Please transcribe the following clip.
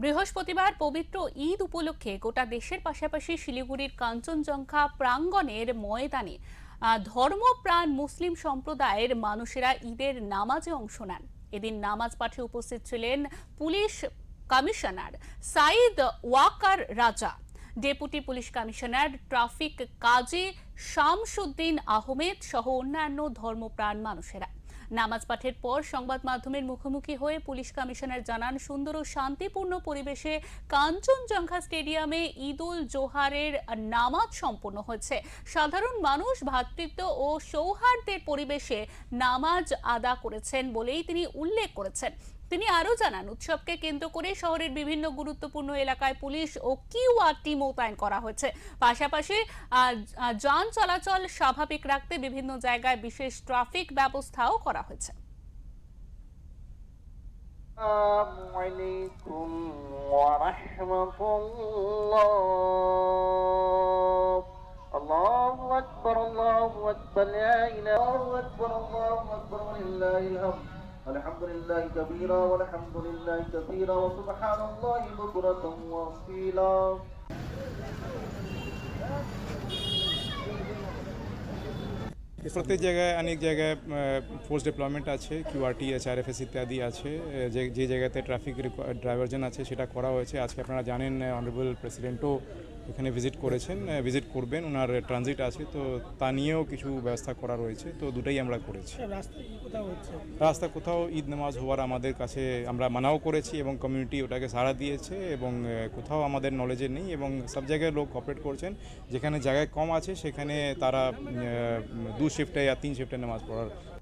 বৃহস্পতিবার পবিত্র ঈদ উপলক্ষে গোটা দেশের পাশাপাশি শিলিগুড়ির কাঞ্চনজঙ্ঘা প্রাঙ্গণের ময়দানে ধর্মপ্রাণ মুসলিম সম্প্রদায়ের মানুষেরা ঈদের নামাজে অংশ নেন। এদিন নামাজ পাঠে উপস্থিত ছিলেন পুলিশ কমিশনার সাইদ ওয়াকার রাজা, ডেপুটি পুলিশ কমিশনার ট্রাফিক কাজী শামসুদ্দিন আহমেদ সহ অন্যান্য ধর্মপ্রাণ মানুষেরা। নামাজ পাঠের পর সংবাদ মাধ্যমের মুখোমুখি হয়ে পুলিশ কমিশনার জানান, সুন্দর ও শান্তিপূর্ণ পরিবেশে কাঞ্চনজঙ্ঘা স্টেডিয়ামে ঈদ উল জোহারের নামাজ সম্পন্ন হয়েছে। সাধারণ মানুষ ভ্রাতৃত্ব ও সৌহার্দ্যের পরিবেশে নামাজ আদা করেছেন বলেই তিনি উল্লেখ করেছেন। তিনি আরো জানান, উৎসবকে কেন্দ্র করে শহরের বিভিন্ন গুরুত্বপূর্ণ এলাকায় পুলিশ ও কিউআরটি মোতায়েন করা হয়েছে। পাশাপাশি যান চলাচল স্বাভাবিক রাখতে বিভিন্ন জায়গায় বিশেষ ট্রাফিক ব্যবস্থাও করা হয়েছে। আসসালামু আলাইকুম ওয়া রাহমাতুল্লাহ। আল্লাহু আকবার, আল্লাহু আকবার, লা ইলাহা ইল্লাল্লাহ, আল্লাহু আকবার, লিল্লাহিল হামদ। আলহামদুলিল্লাহি কাবীরা ওয়া আলহামদুলিল্লাহি কাসীরা ওয়া সুবহানাল্লাহি বুকরাতান ওয়া আসীলা। প্রত্যেক জায়গায় অনেক জায়গায় ফোর্স ডিপ্লয়মেন্ট আছে, কিউআরটি আছে, আরএফএস ইত্যাদি আছে। যে জায়গাতে ট্রাফিক ডাইভারশন আছে সেটা করা হয়েছে। আজকে আপনারা জানেন অনারেবল প্রেসিডেন্টও এখানে ভিজিট করবেন, ওনার ট্রানজিট আছে, তো তা নিয়েও কিছু ব্যবস্থা করা রয়েছে। তো দুটাই আমরা করেছি। রাস্তা কোথাও ঈদ নামাজ হওয়ার আমাদের কাছে আমরা মানাও করেছি এবং কমিউনিটি ওটাকে সাড়া দিয়েছে, এবং কোথাও আমাদের নলেজে নেই এবং সব জায়গায় লোক অপারেট করছেন। যেখানে জায়গায় কম আছে সেখানে তারা 2 শিফটে या 3 শিফটে নামাজ পড়ার